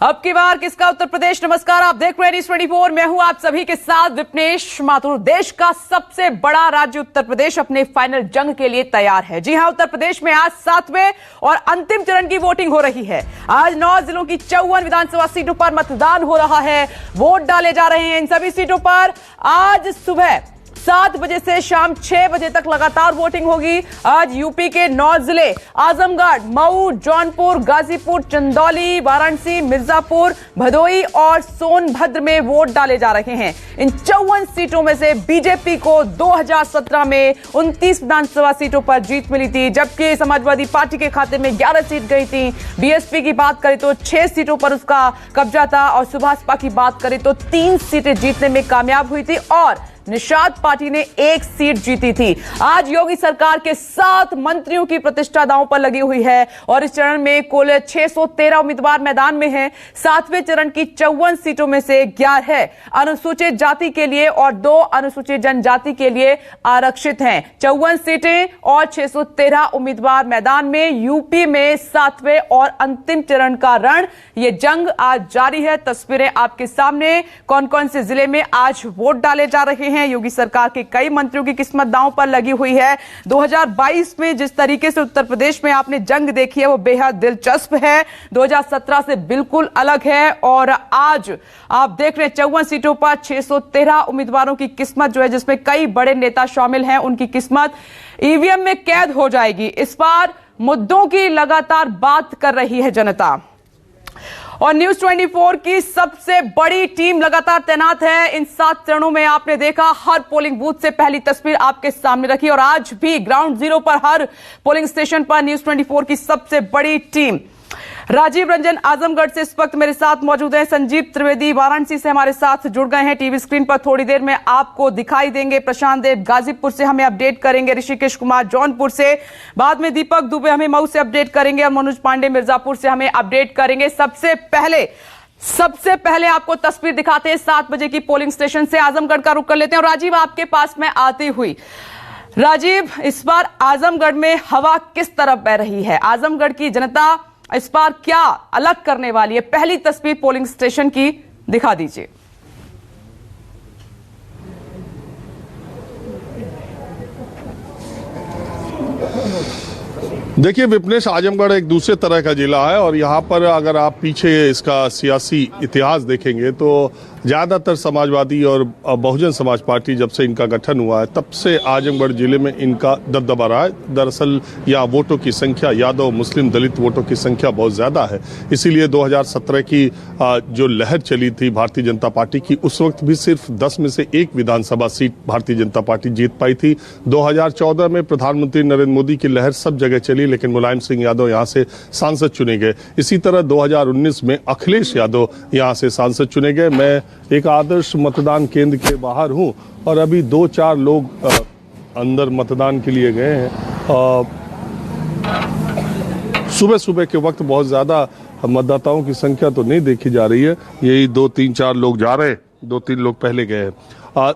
अब की बार किसका उत्तर प्रदेश। नमस्कार, आप देख रहे हैं न्यूज़ 24। मैं हूं आप सभी के साथ विपनेश माथुर। देश का सबसे बड़ा राज्य उत्तर प्रदेश अपने फाइनल जंग के लिए तैयार है। जी हां, उत्तर प्रदेश में आज 7वें और अंतिम चरण की वोटिंग हो रही है। आज 9 जिलों की 54 विधानसभा सीटों पर मतदान हो रहा है, वोट डाले जा रहे हैं। इन सभी सीटों पर आज सुबह 7 बजे से शाम 6 बजे तक लगातार वोटिंग होगी। आज यूपी के 9 जिले आजमगढ़, मऊ, जौनपुर, गाजीपुर, चंदौली, वाराणसी, मिर्जापुर, भदोई और सोनभद्र में वोट डाले जा रहे हैं। इन 54 सीटों में से बीजेपी को 2017 में 29 विधानसभा सीटों पर जीत मिली थी, जबकि समाजवादी पार्टी के खाते में 11 सीट गई थी। बीएसपी की बात करें तो 6 सीटों पर उसका कब्जा था और सुभाषपा की बात करें तो 3 सीटें जीतने में कामयाब हुई थी और निषाद पार्टी ने 1 सीट जीती थी। आज योगी सरकार के 7 मंत्रियों की प्रतिष्ठा दांव पर लगी हुई है और इस चरण में कुल 613 उम्मीदवार मैदान में हैं। 7वें चरण की 54 सीटों में से 11 अनुसूचित जाति के लिए और 2 अनुसूचित जनजाति के लिए आरक्षित हैं। 54 सीटें और 613 उम्मीदवार मैदान में। यूपी में 7वें और अंतिम चरण का रण, ये जंग आज जारी है। तस्वीरें आपके सामने, कौन कौन से जिले में आज वोट डाले जा रहे हैं। योगी सरकार के कई मंत्रियों की किस्मत दांव पर लगी हुई है। 2022 में जिस तरीके से उत्तर प्रदेश में आपने जंग देखी है वो बेहद दिलचस्प है, 2017 से बिल्कुल अलग है। और आज आप देख रहे हैं 54 सीटों पर 613 उम्मीदवारों की किस्मत जो है, जिसमें कई बड़े नेता शामिल हैं, उनकी किस्मत ईवीएम में कैद हो जाएगी। इस बार मुद्दों की लगातार बात कर रही है जनता और न्यूज़ 24 की सबसे बड़ी टीम लगातार तैनात है। इन 7 चरणों में आपने देखा, हर पोलिंग बूथ से पहली तस्वीर आपके सामने रखी और आज भी ग्राउंड जीरो पर हर पोलिंग स्टेशन पर न्यूज़ 24 की सबसे बड़ी टीम। राजीव रंजन आजमगढ़ से इस वक्त मेरे साथ मौजूद हैं। संजीव त्रिवेदी वाराणसी से हमारे साथ जुड़ गए हैं, टीवी स्क्रीन पर थोड़ी देर में आपको दिखाई देंगे। प्रशांत देव गाजीपुर से हमें अपडेट करेंगे, ऋषिकेश कुमार जौनपुर से, बाद में दीपक दुबे हमें मऊ से अपडेट करेंगे और मनोज पांडे मिर्जापुर से हमें अपडेट करेंगे। सबसे पहले आपको तस्वीर दिखाते हैं 7 बजे की पोलिंग स्टेशन से। आजमगढ़ का रुख कर लेते हैं और राजीव आपके पास में आती हुई, राजीव इस बार आजमगढ़ में हवा किस तरफ बह रही है? आजमगढ़ की जनता इस बार क्या अलग करने वाली है? पहली तस्वीर पोलिंग स्टेशन की दिखा दीजिए। देखिए विपनेश, आजमगढ़ एक दूसरे तरह का जिला है और यहाँ पर अगर आप पीछे इसका सियासी इतिहास देखेंगे तो ज़्यादातर समाजवादी और बहुजन समाज पार्टी जब से इनका गठन हुआ है तब से आजमगढ़ जिले में इनका दबदबा रहा है। दरअसल यहाँ वोटों की संख्या, यादव मुस्लिम दलित वोटों की संख्या बहुत ज़्यादा है, इसीलिए 2017 की जो लहर चली थी भारतीय जनता पार्टी की, उस वक्त भी सिर्फ 10 में से 1 विधानसभा सीट भारतीय जनता पार्टी जीत पाई थी। 2014 में प्रधानमंत्री नरेंद्र मोदी की लहर सब जगह चली, लेकिन मुलायम सिंह यादव यहाँ से सांसद चुने गए। इसी तरह 2019 में अखिलेश यादव यहाँ से सांसद चुने गए। मैं एक आदर्श मतदान केंद्र के बाहर हूँ और अभी 2-4 लोग अंदर मतदान के लिए गए हैं। सुबह के वक्त बहुत ज़्यादा मतदाताओं की संख्या तो नहीं देखी जा रही है, यही 2-3-4 लोग जा रहे हैं, 2-3 लोग पहले गए हैं।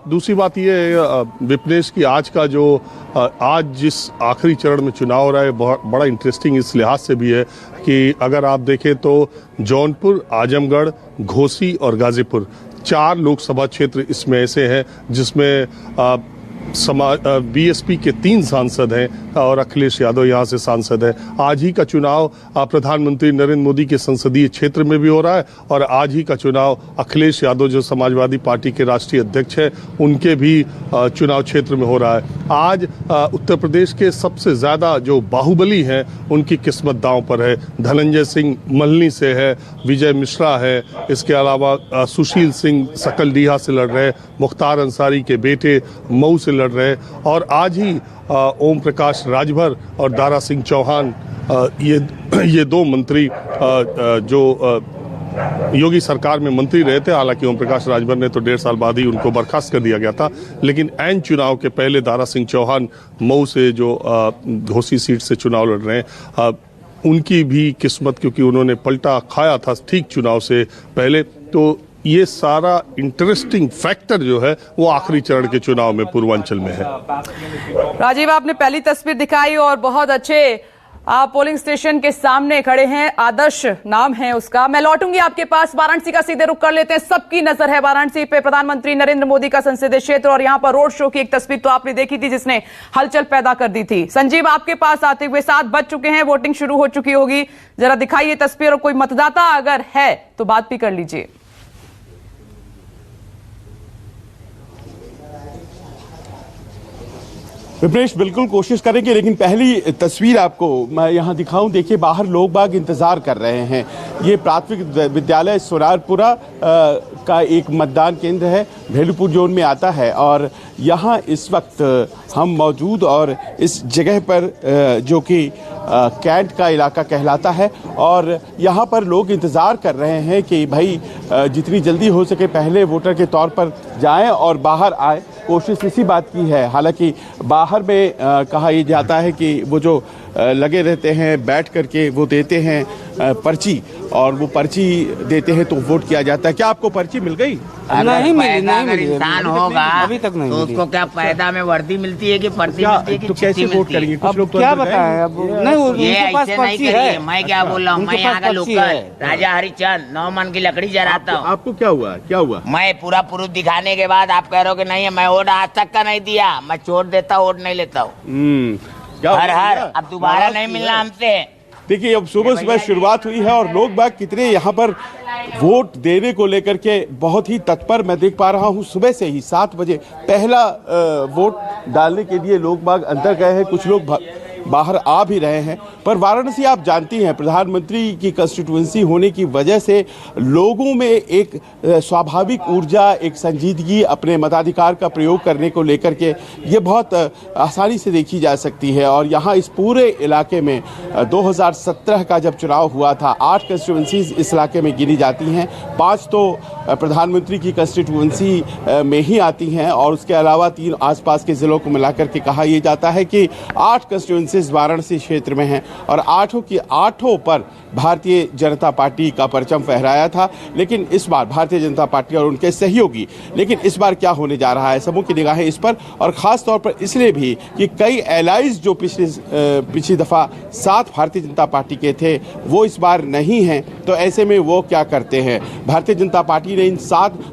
दूसरी बात यह है विपनेश की, आज जिस आखिरी चरण में चुनाव हो रहा है बहुत बड़ा इंटरेस्टिंग इस लिहाज से भी है कि अगर आप देखें तो जौनपुर, आजमगढ़, घोसी और गाजीपुर 4 लोकसभा क्षेत्र इसमें ऐसे हैं जिसमें बीएसपी के 3 सांसद हैं और अखिलेश यादव यहाँ से सांसद है। आज ही का चुनाव प्रधानमंत्री नरेंद्र मोदी के संसदीय क्षेत्र में भी हो रहा है और आज ही का चुनाव अखिलेश यादव जो समाजवादी पार्टी के राष्ट्रीय अध्यक्ष हैं उनके भी चुनाव क्षेत्र में हो रहा है। आज उत्तर प्रदेश के सबसे ज़्यादा जो बाहुबली हैं उनकी किस्मत दांव पर है। धनंजय सिंह मल्हनी से है, विजय मिश्रा है, इसके अलावा सुशील सिंह सकलडीहा से लड़ रहे हैं, मुख्तार अंसारी के बेटे मऊ से लड़ रहे हैं और आज ही ओम प्रकाश राजभर और दारा सिंह चौहान, ये 2 मंत्री जो योगी सरकार में मंत्री रहे थे, हालांकि ओम प्रकाश राजभर ने तो 1.5 साल बाद ही उनको बर्खास्त कर दिया गया था, लेकिन ऐन चुनाव के पहले दारा सिंह चौहान मऊ से जो घोसी सीट से चुनाव लड़ रहे हैं, उनकी भी किस्मत, क्योंकि उन्होंने पलटा खाया था ठीक चुनाव से पहले, तो ये सारा इंटरेस्टिंग फैक्टर जो है वो आखिरी चरण के चुनाव में पूर्वांचल में है। राजीव, आपने पहली तस्वीर दिखाई और बहुत अच्छे आप पोलिंग स्टेशन के सामने खड़े हैं, आदर्श नाम है उसका। मैं लौटूंगी आपके पास, वाराणसी का सीधे रुख कर लेते हैं। सबकी नजर है वाराणसी पे, प्रधानमंत्री नरेंद्र मोदी का संसदीय क्षेत्र, और यहां पर रोड शो की एक तस्वीर तो आपने देखी थी जिसने हलचल पैदा कर दी थी। संजीव, आपके पास आते हुए 7 बज चुके हैं, वोटिंग शुरू हो चुकी होगी, जरा दिखाइए तस्वीर, और कोई मतदाता अगर है तो बात भी कर लीजिए। विपनेश, बिल्कुल कोशिश करेंगे, लेकिन पहली तस्वीर आपको मैं यहाँ दिखाऊं। देखिए, बाहर लोग बाग इंतजार कर रहे हैं। ये प्राथमिक विद्यालय सोनारपुरा का एक मतदान केंद्र है, भेलूपुर जोन में आता है, और यहाँ इस वक्त हम मौजूद और इस जगह पर जो कि कैंट का इलाका कहलाता है, और यहाँ पर लोग इंतज़ार कर रहे हैं कि भाई जितनी जल्दी हो सके पहले वोटर के तौर पर जाएं और बाहर आए। कोशिश इसी बात की है। हालांकि बाहर में कहा यह जाता है कि वो जो लगे रहते हैं बैठ करके वो देते हैं पर्ची, और वो पर्ची देते हैं तो वोट किया जाता है। क्या आपको पर्ची मिल गई? नहीं मिली। अगर इंसान होगा अभी तक नहीं तो मिली। उसको क्या फायदा में वर्दी मिलती है कि पर्ची मिलती है कि तो कैसे चिट्ठी वोट मिलती है? करेंगे? कुछ लोग तो क्या अंदर बताएं गए। अब? नहीं, ये उनके पास ऐसे नहीं पर्ची करिए। है। मैं क्या बोल रहा हूँ, मैं उनके यहाँ का पास पर्ची लोकल है। राजा हरिचंद 9 मन की लकड़ी जलाता हूँ। आपको क्या हुआ? क्या हुआ? मैं पूरा प्रूफ दिखाने के बाद आप कह रहे हो कि नहीं मैं वोट आज तक का नहीं दिया, मैं छोड़ देता वोट नहीं लेता हूँ। क्या हर हुआ? हर अब दोबारा नहीं मिलना हमसे। देखिए, अब सुबह सुबह शुरुआत हुई है और लोग बाग कितने यहाँ पर वोट देने को लेकर के बहुत ही तत्पर मैं देख पा रहा हूँ। सुबह से ही 7 बजे पहला वोट डालने के लिए लोग बाग अंदर गए हैं, कुछ लोग बाहर आ भी रहे हैं। पर वाराणसी आप जानती हैं, प्रधानमंत्री की कंस्टिट्यूएंसी होने की वजह से लोगों में एक स्वाभाविक ऊर्जा, एक संजीदगी अपने मताधिकार का प्रयोग करने को लेकर के ये बहुत आसानी से देखी जा सकती है। और यहाँ इस पूरे इलाके में 2017 का जब चुनाव हुआ था, 8 कंस्टिट्यूएंसीज इस इलाके में गिनी जाती हैं, 5 तो प्रधानमंत्री की कंस्टिट्यूएंसी में ही आती हैं, और उसके अलावा 3 आसपास के ज़िलों को मिलाकर के कहा यह जाता है कि 8 कंस्टिट्यूएंसी वाराणसी क्षेत्र में हैं, और 8 की 8 पर भारतीय जनता पार्टी का परचम फहराया था। लेकिन इस बार भारतीय जनता पार्टी और उनके सहयोगी, लेकिन इस बार क्या होने जा रहा है, सबों की निगाहें इस पर, और ख़ास तौर पर इसलिए भी कि कई एलाइज जो पिछली दफ़ा 7 भारतीय जनता पार्टी के थे वो इस बार नहीं हैं। तो ऐसे में वो क्या करते हैं? भारतीय जनता पार्टी ने इन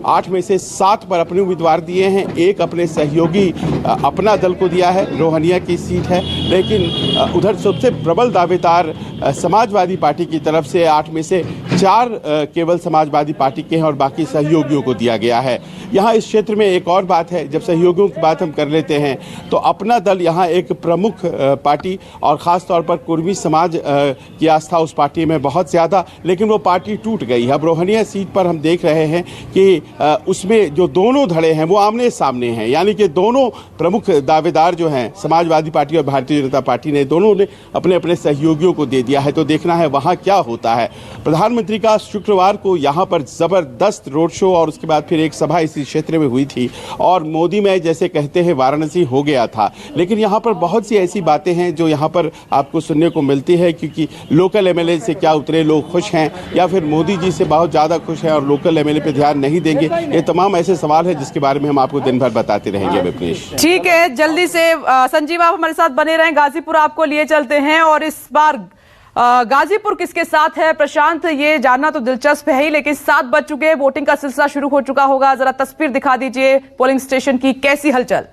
8 में से 7 पर अपने उम्मीदवार दिए हैं, एक अपने सहयोगी अपना दल को दिया है, रोहनिया की सीट है। लेकिन उधर सबसे प्रबल दावेदार समाजवादी पार्टी की तरफ से 8 में से 4 केवल समाजवादी पार्टी के हैं और बाकी सहयोगियों को दिया गया है। यहाँ इस क्षेत्र में एक और बात है, जब सहयोगियों की बात हम कर लेते हैं तो अपना दल यहाँ एक प्रमुख पार्टी, और ख़ास तौर पर कुर्मी समाज की आस्था उस पार्टी में बहुत ज़्यादा, लेकिन वो पार्टी टूट गई है। अब रोहनिया सीट पर हम देख रहे हैं कि उसमें जो दोनों धड़े हैं वो आमने सामने हैं, यानी कि दोनों प्रमुख दावेदार जो हैं, समाजवादी पार्टी और भारतीय जनता पार्टी ने, दोनों ने अपने अपने सहयोगियों को दे दिया है। तो देखना है वहाँ क्या होता है। प्रधानमंत्री का शुक्रवार को यहाँ पर ज़बरदस्त रोड शो और उसके बाद फिर एक सभा इसी क्षेत्र में हुई थी, और मोदी में जैसे कहते हैं वाराणसी हो गया था। लेकिन यहाँ पर बहुत सी ऐसी बातें हैं जो यहाँ पर आपको सुनने को मिलती है, क्योंकि लोकल एमएलए से क्या उतरे लोग खुश हैं या फिर मोदी जी से बहुत ज़्यादा खुश हैं और लोकल एमएलए पे ध्यान नहीं देंगे, ये तमाम ऐसे सवाल हैं जिसके बारे में हम आपको दिन भर बताते रहेंगे। विपनेश, ठीक है, जल्दी से संजीव आप हमारे साथ बने रहें। गाजीपुर आपको लिए चलते हैं, और इस बार गाजीपुर किसके साथ है प्रशांत, ये जानना तो दिलचस्प है ही, लेकिन 7 बज चुके हैं, वोटिंग का सिलसिला शुरू हो चुका होगा। जरा तस्वीर दिखा दीजिए पोलिंग स्टेशन की, कैसी हलचल?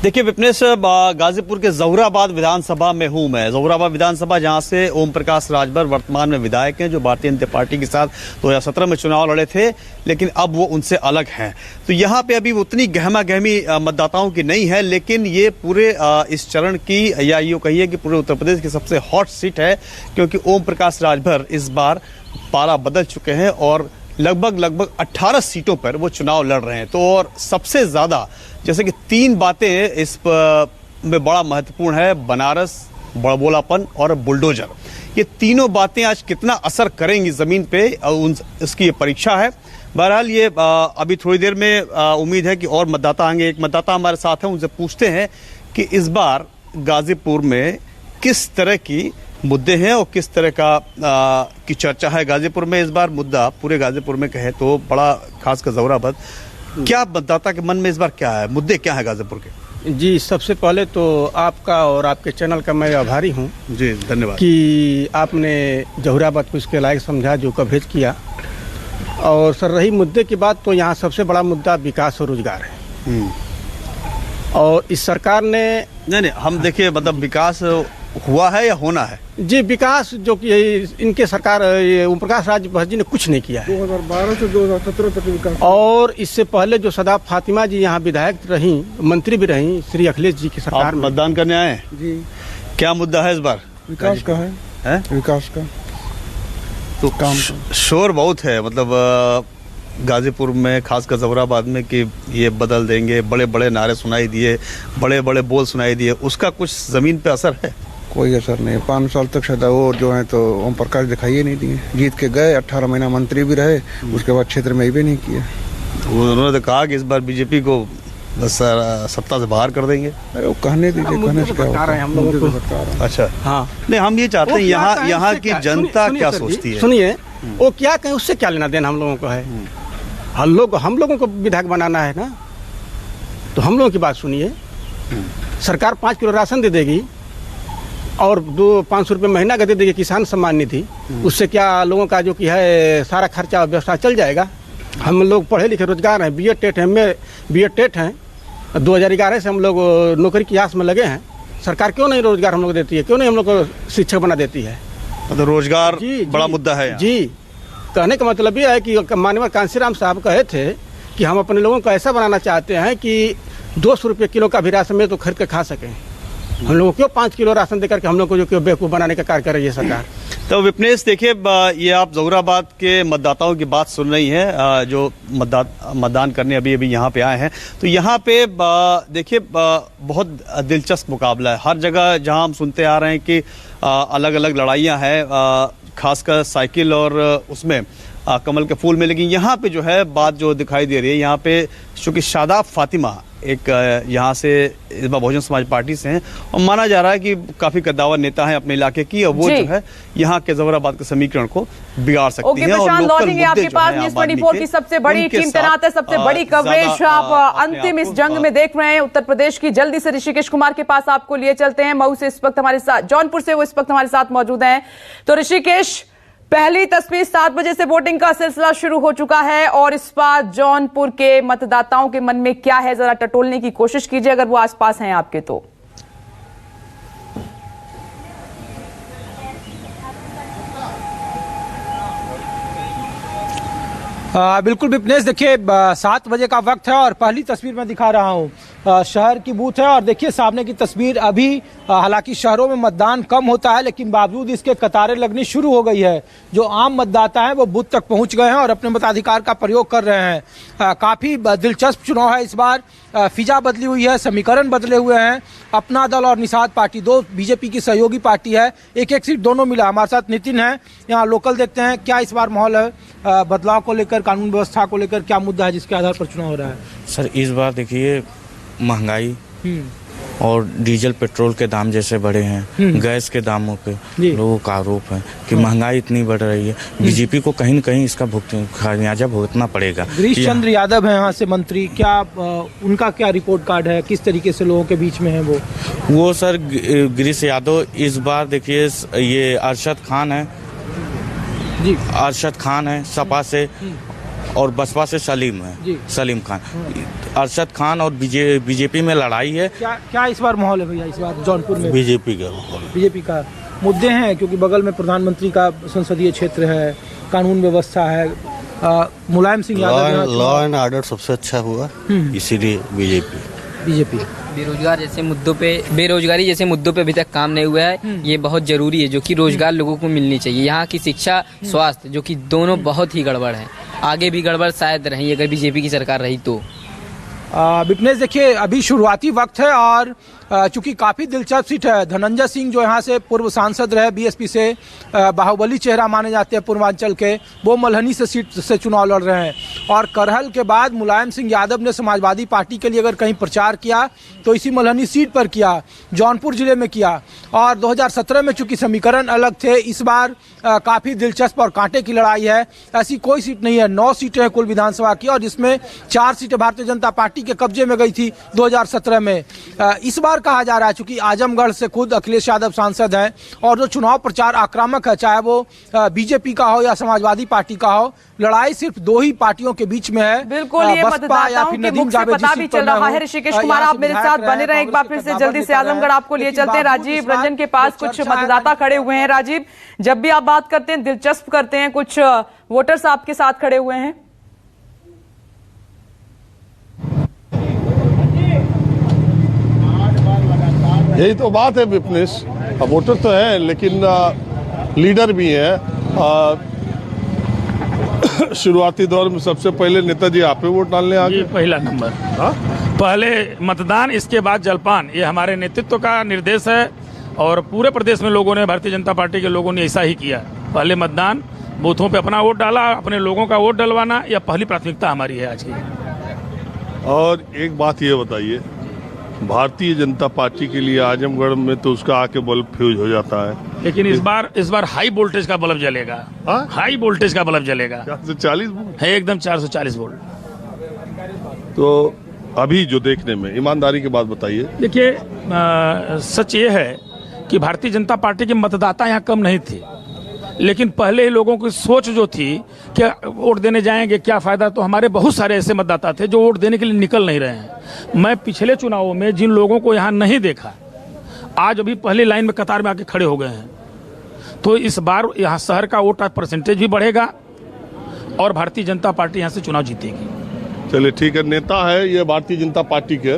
देखिए विपनेश, गाजीपुर के जहुराबाद विधानसभा में हूं मैं। जहुराबाद विधानसभा जहां से ओम प्रकाश राजभर वर्तमान में विधायक हैं, जो भारतीय जनता पार्टी के साथ 2017 में चुनाव लड़े थे, लेकिन अब वो उनसे अलग हैं। तो यहां पे अभी उतनी गहमा गहमी मतदाताओं की नहीं है, लेकिन ये पूरे इस चरण की, या यूँ कहिए कि पूरे उत्तर प्रदेश की सबसे हॉट सीट है, क्योंकि ओम प्रकाश राजभर इस बार पारा बदल चुके हैं और लगभग 18 सीटों पर वो चुनाव लड़ रहे हैं। तो और सबसे ज़्यादा जैसे कि 3 बातें इस में बड़ा महत्वपूर्ण है, बनारस, बड़बोलापन और बुलडोजर। ये तीनों बातें आज कितना असर करेंगी ज़मीन पे, इसकी ये परीक्षा है। बहरहाल ये अभी थोड़ी देर में उम्मीद है कि और मतदाता आएंगे। एक मतदाता हमारे साथ हैं, उनसे पूछते हैं कि इस बार गाजीपुर में किस तरह की मुद्दे हैं और किस तरह की चर्चा है। गाजीपुर में इस बार मुद्दा पूरे गाजीपुर में कहे तो बड़ा, खासकर जहुराबाद, क्या मतदाता के मन में इस बार क्या है, मुद्दे क्या है गाजीपुर के? जी, सबसे पहले तो आपका और आपके चैनल का मैं आभारी हूँ जी, धन्यवाद कि आपने जहुराबाद को इसके लायक समझा, जो कवरेज किया। और सर, रही मुद्दे की बात, तो यहाँ सबसे बड़ा मुद्दा विकास और रोजगार है। और इस सरकार ने नहीं, हम देखिए, मतलब विकास हुआ है या होना है? जी, विकास जो कि इनके सरकार ओम प्रकाश राजभर जी ने कुछ नहीं किया है। 2012 से 2017 तक विकास। और इससे पहले जो सदा फातिमा जी यहाँ विधायक रही, मंत्री भी रही, श्री अखिलेश जी की सरकार आप में। मतदान करने आए हैं जी, क्या मुद्दा है इस बार? विकास का है विकास का तो काम शोर बहुत है, मतलब गाजीपुर में, खासकर जहुराबाद में, कि ये बदल देंगे, बड़े बड़े नारे सुनाई दिए, बड़े बड़े बोल सुनाई दिए, उसका कुछ जमीन पे असर है? कोई असर नहीं। 5 साल तक शायद वो जो है तो ओम प्रकाश दिखाई ही नहीं दिए। जीत के गए, 18 महीना मंत्री भी रहे, उसके बाद क्षेत्र में भी नहीं किया। उन्होंने तो कहा कि इस बार बीजेपी को बस सत्ता से बाहर कर देंगे। अरे वो कहने दीजिए, कहने से क्या होता है, हम लोगों को। अच्छा, हाँ, नहीं, हम ये चाहते हैं, यहाँ की जनता क्या सर जी, सोचती है? सुनिए, वो क्या कहें, उससे क्या लेना देना हम लोगों को है? हम लोगों को विधायक बनाना है ना, तो हम लोगों की बात सुनिए। सरकार 5 किलो राशन दे देगी और 500 रुपये महीना का दे देगी किसान सम्मान निधि, उससे क्या लोगों का जो कि है सारा खर्चा व्यवस्था चल जाएगा? हम लोग पढ़े लिखे रोजगार हैं, BA टेट हैं, BA टेट हैं, 2011 से हम लोग नौकरी की आस में लगे हैं। सरकार क्यों नहीं रोजगार हम लोग देती है? क्यों नहीं हम लोग को शिक्षक बना देती है? मतलब रोजगार बड़ा जी, मुद्दा है यहाँ। जी, कहने का मतलब ये है कि माननीय कांसीराम साहब कहे थे कि हम अपने लोगों को ऐसा बनाना चाहते हैं कि 200 रुपये किलो का भी राशन में तो खरीद के खा सकें। हम लोग को क्यों 5 किलो राशन देकर के हम लोग को जो बेवकूफ़ बनाने का कार्य कर रही है सरकार? तो विपनेश, देखिए, ये आप जहुराबाद के मतदाताओं की बात सुन रही हैं, जो मतदान करने अभी यहाँ पे आए हैं। तो यहाँ पे देखिए, बहुत दिलचस्प मुकाबला है। हर जगह जहाँ हम सुनते आ रहे हैं कि अलग अलग लड़ाइयाँ हैं, खासकर साइकिल और उसमें कमल के फूल में, लेकिन यहाँ पे जो है बात जो दिखाई दे रही है, यहाँ पे चूँकि शादाब फातिमा एक यहाँ से इस बार बहुजन समाज पार्टी से हैं और माना जा रहा है कि काफी कद्दावर नेता हैं अपने इलाके की, और वो जो है यहाँ के जहुराबाद के समीकरण को बिगाड़ सकती हैं। और लौटेंगे आपके पास न्यूज़ 24 की सबसे बड़ी टीम तैनात है, सबसे बड़ी कवरेज आप अंतिम इस जंग में देख रहे हैं उत्तर प्रदेश की। जल्दी से ऋषिकेश कुमार के पास आपको लिए चलते हैं। मऊ से इस वक्त हमारे साथ, जौनपुर से वो इस वक्त हमारे साथ मौजूद हैं। तो ऋषिकेश, पहली तस्वीर, 7 बजे से वोटिंग का सिलसिला शुरू हो चुका है और इस बार जौनपुर के मतदाताओं के मन में क्या है, जरा टटोलने की कोशिश कीजिए अगर वो आसपास हैं आपके तो। बिल्कुल विपनेश, देखिए 7 बजे का वक्त है और पहली तस्वीर मैं दिखा रहा हूँ शहर की बूथ है। और देखिए सामने की तस्वीर, अभी हालांकि शहरों में मतदान कम होता है लेकिन बावजूद इसके कतारें लगनी शुरू हो गई है। जो आम मतदाता हैं वो बूथ तक पहुंच गए हैं और अपने मताधिकार का प्रयोग कर रहे हैं। काफ़ी दिलचस्प चुनाव है इस बार। फिजा बदली हुई है, समीकरण बदले हुए हैं। अपना दल और निषाद पार्टी, 2 बीजेपी की सहयोगी पार्टी है, एक सीट दोनों मिला। हमारे साथ नितिन है, यहाँ लोकल देखते हैं क्या इस बार माहौल है, बदलाव को लेकर, कानून व्यवस्था को लेकर क्या मुद्दा है जिसके आधार पर चुनाव हो रहा है? सर, इस बार देखिए महंगाई और डीजल पेट्रोल के दाम जैसे बढ़े हैं, गैस के दामों पे लोगों का आरोप है कि महंगाई इतनी बढ़ रही है, बीजेपी को कहीं न कहीं इसका खामियाजा भुगतना पड़ेगा। गिरीश चंद्र यादव है यहाँ से मंत्री, क्या उनका क्या रिपोर्ट कार्ड है, किस तरीके से लोगों के बीच में है वो? सर गिरीश यादव इस बार देखिए, ये अरशद खान है जी, अरशद खान है सपा से, और बसपा से सलीम है, सलीम खान। अरशद खान और बीजेपी में लड़ाई है। क्या इस बार माहौल है भैया इस बार जौनपुर में? बीजेपी का मुद्दे हैं क्योंकि बगल में प्रधानमंत्री का संसदीय क्षेत्र है, कानून व्यवस्था है, Mulayam Singh Yadav, law and order सबसे अच्छा हुआ, इसीलिए बीजेपी। बेरोजगारी जैसे मुद्दों पे अभी तक काम नहीं हुआ है। ये बहुत जरूरी है, जो कि रोजगार लोगों को मिलनी चाहिए। यहाँ की शिक्षा, स्वास्थ्य, जो कि दोनों बहुत ही गड़बड़ है, आगे भी गड़बड़ शायद रही अगर बीजेपी की सरकार रही तो। विपनेश, देखिए अभी शुरुआती वक्त है और चूंकि काफी दिलचस्प सीट है। धनंजय सिंह जो यहाँ से पूर्व सांसद रहे, बीएसपी से बाहुबली चेहरा माने जाते हैं पूर्वांचल के, वो मल्हनी से सीट से चुनाव लड़ रहे हैं। और करहल के बाद मुलायम सिंह यादव ने समाजवादी पार्टी के लिए अगर कहीं प्रचार किया तो इसी मल्हनी सीट पर किया, जौनपुर जिले में किया। और 2017 में चूंकि समीकरण अलग थे, इस बार काफी दिलचस्प और कांटे की लड़ाई है। ऐसी कोई सीट नहीं है, 9 सीटें हैं कुल विधानसभा की, और जिसमें 4 सीटें भारतीय जनता पार्टी के कब्जे में गई थी 2017 में। इस बार कहा जा रहा है, चूंकि आजमगढ़ से खुद अखिलेश यादव सांसद हैं और जो चुनाव प्रचार आक्रामक है, चाहे वो बीजेपी का हो या समाजवादी पार्टी का हो, लड़ाई सिर्फ 2 ही पार्टियों के बीच में है। बिल्कुल, ये मतदाताओं के मुख से पता भी चल रहा है। ऋषिकेश कुमार, आप मेरे साथ बने रहे, एक बार फिर से जल्दी से आजमगढ़ आपको लिए चलते हैं। राजीव रंजन के पास कुछ मतदाता खड़े हुए हैं। राजीव, जब भी आप बात करते हैं दिलचस्प करते हैं, कुछ वोटर्स आपके साथ खड़े हुए हैं। यही तो बात है विपनेश, वोटर तो है लेकिन लीडर भी है। शुरुआती दौर में सबसे पहले नेताजी आप पे वोट डालने आ गए। पहला नंबर, पहले मतदान, इसके बाद जलपान, ये हमारे नेतृत्व का निर्देश है और पूरे प्रदेश में लोगों ने, भारतीय जनता पार्टी के लोगों ने ऐसा ही किया। पहले मतदान, बूथों पे अपना वोट डाला, अपने लोगों का वोट डलवाना, यह पहली प्राथमिकता हमारी है आज की। और एक बात ये बताइए, भारतीय जनता पार्टी के लिए आजमगढ़ में तो उसका आके बल्ब फ्यूज हो जाता है, लेकिन इस बार हाई वोल्टेज का बल्ब जलेगा। हाई वोल्टेज का बल्ब जलेगा। 440 वोल्ट है, एकदम 440 वोल्ट। तो अभी जो देखने में, ईमानदारी की बात बताइए। देखिए, सच ये है कि भारतीय जनता पार्टी के मतदाता यहाँ कम नहीं थे, लेकिन पहले ही लोगों की सोच जो थी कि वोट देने जाएंगे क्या फायदा, तो हमारे बहुत सारे ऐसे मतदाता थे जो वोट देने के लिए निकल नहीं रहे हैं। मैं पिछले चुनावों में जिन लोगों को यहाँ नहीं देखा, आज अभी पहली लाइन में कतार में आके खड़े हो गए हैं। तो इस बार यहाँ शहर का वोट परसेंटेज भी बढ़ेगा और भारतीय जनता पार्टी यहाँ से चुनाव जीतेगी। चलिए ठीक है, नेता है ये भारतीय जनता पार्टी के।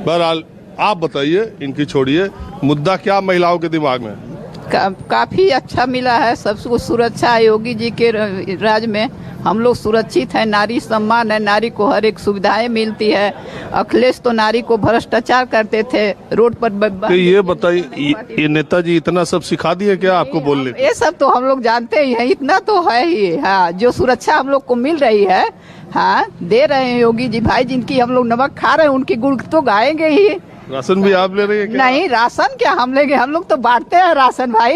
बहरहाल आप बताइए, इनकी छोड़िए, मुद्दा क्या महिलाओं के दिमाग में? काफी अच्छा मिला है सबको सुरक्षा। योगी जी के राज में हम लोग सुरक्षित हैं, नारी सम्मान है, नारी को हर एक सुविधाएं मिलती है। अखिलेश तो नारी को भ्रष्टाचार करते थे, रोड पर तो ये बताइए, ये नेताजी इतना सब सिखा दिए क्या आपको बोलने? ये सब तो हम लोग जानते ही हैं, इतना तो है ही। हाँ, जो सुरक्षा हम लोग को मिल रही है, हाँ दे रहे हैं योगी जी भाई, जिनकी हम लोग नमक खा रहे हैं उनकी गुड़ तो गाएंगे ही। राशन भी आप ले रहे हैं क्या? नहीं, राशन क्या हम लेंगे, हम लोग तो बांटते हैं राशन भाई।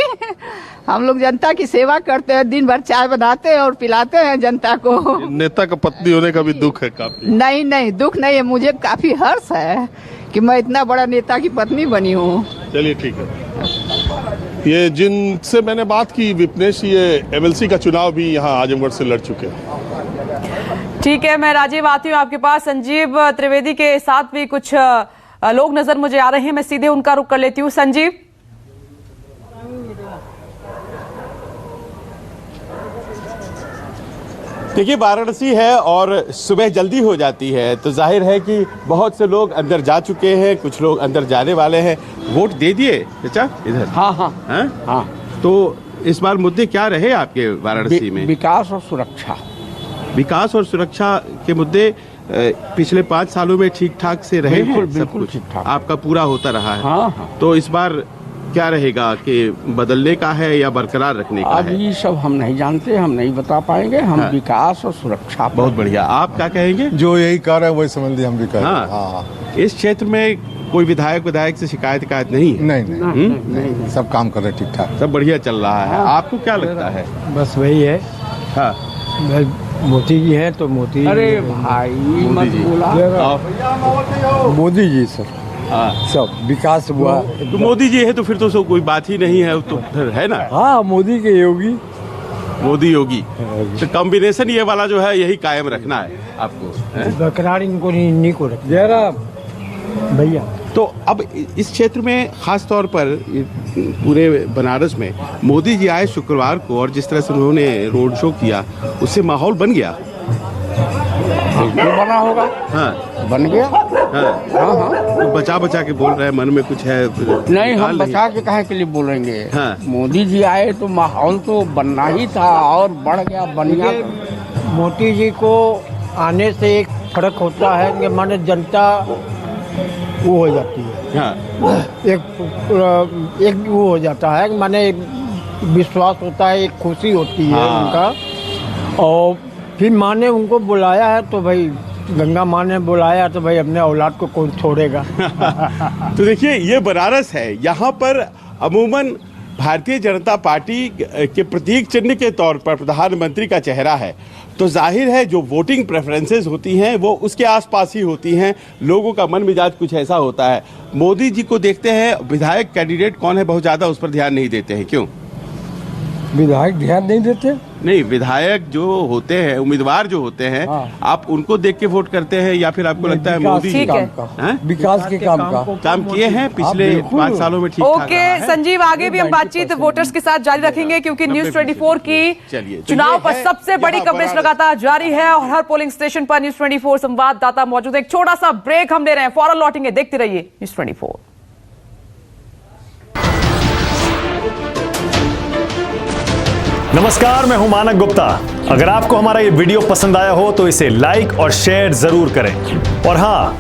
हम लोग जनता की सेवा करते हैं, दिन भर चाय बनाते हैं और पिलाते हैं जनता को। नेता का पत्नी होने का भी दुख है काफी? नहीं, दुख नहीं है, मुझे काफी हर्ष है कि मैं इतना बड़ा नेता की पत्नी बनी हूँ। चलिए ठीक है। ये जिनसे मैंने बात की विपनेश, ये एमएलसी का चुनाव भी यहाँ आजमगढ़ से लड़ चुके हैं। ठीक है, मैं राजीव आती हूँ आपके पास। संजीव त्रिवेदी के साथ भी कुछ लोग नजर मुझे आ रहे हैं, मैं सीधे उनका रुख कर लेती हूँ। संजीव, देखिए, वाराणसी है और सुबह जल्दी हो जाती है, तो जाहिर है कि बहुत से लोग अंदर जा चुके हैं, कुछ लोग अंदर जाने वाले हैं। वोट दे दिए चाचा इधर? हाँ। तो इस बार मुद्दे क्या रहे आपके वाराणसी में? विकास और सुरक्षा। विकास और सुरक्षा के मुद्दे पिछले 5 सालों में ठीक ठाक से रहे हैं? बिल्कुल ठीक ठाक, आपका पूरा होता रहा है। हाँ। तो इस बार क्या रहेगा, कि बदलने का है या बरकरार रखने का है? अभी सब हम नहीं जानते, हम नहीं बता पाएंगे। हम विकास और सुरक्षा। बहुत बढ़िया, आप क्या कहेंगे? जो यही कर रहे हैं वही समझ लीजिए हम भी कर रहे हैं। हाँ। इस क्षेत्र में कोई विधायक से शिकायत नहीं है? नहीं, सब काम कर रहे हैं ठीक ठाक, सब बढ़िया चल रहा है। आपको क्या लगता है? बस वही है। हाँ, मोदी जी है तो मोदी। अरे भाई मत बोला, मोदी जी सर। हाँ, सब विकास हुआ तो मोदी जी है तो फिर तो कोई बात ही नहीं है, तो फिर है ना। हाँ, मोदी के योगी, मोदी योगी, तो कॉम्बिनेशन ये वाला जो है यही कायम रखना है आपको, बरकरार इनको नहीं को रख भैया। तो अब इस क्षेत्र में खास तौर पर पूरे बनारस में मोदी जी आए शुक्रवार को, और जिस तरह से उन्होंने रोड शो किया, उससे माहौल बन गया। बना होगा। हाँ, बन गया। हाँ। तो बचा के बोल रहे हैं, मन में कुछ है? नहीं, हम बचा के काहे के लिए बोलेंगे। हाँ। मोदी जी आए तो माहौल तो बनना ही था, और बढ़ गया, बन गया। मोदी जी को आने से एक फर्क होता है कि माने जनता वो हो जाती है। हाँ। एक वो हो जाता है, माने विश्वास होता है, एक खुशी होती है उनका। और फिर माँ ने उनको बुलाया है तो भाई, गंगा माँ ने बुलाया तो भाई अपने औलाद को कौन छोड़ेगा। तो देखिए ये बनारस है, यहाँ पर अमूमन भारतीय जनता पार्टी के प्रतीक चिन्ह के तौर पर प्रधानमंत्री का चेहरा है, तो जाहिर है जो वोटिंग प्रेफरेंसेस होती हैं वो उसके आसपास ही होती हैं। लोगों का मन मिजाज कुछ ऐसा होता है। मोदी जी को देखते हैं, विधायक कैंडिडेट कौन है बहुत ज़्यादा उस पर ध्यान नहीं देते हैं, क्यों? विधायक ध्यान नहीं देते? नहीं, विधायक जो होते हैं, उम्मीदवार जो होते हैं, आप उनको देख के वोट करते हैं या फिर आपको लगता है मोदी जी विकास के काम किए हैं पिछले 5 सालों में? ठीक ओके संजीव, आगे भी हम बातचीत वोटर्स के साथ जारी रखेंगे क्योंकि न्यूज 24 की चुनाव पर सबसे बड़ी कवरेज लगातार जारी है और हर पोलिंग स्टेशन पर न्यूज 24 संवाददाता मौजूद है। एक छोटा सा ब्रेक हम ले रहे हैं, फौरन लौटेंगे, देखते रहिए न्यूज 24। नमस्कार, मैं हूं मानक गुप्ता। अगर आपको हमारा ये वीडियो पसंद आया हो तो इसे लाइक और शेयर जरूर करें और हां,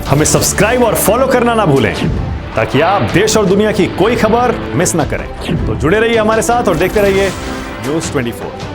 हमें सब्सक्राइब और फॉलो करना ना भूलें ताकि आप देश और दुनिया की कोई खबर मिस ना करें। तो जुड़े रहिए हमारे साथ और देखते रहिए न्यूज़ 24।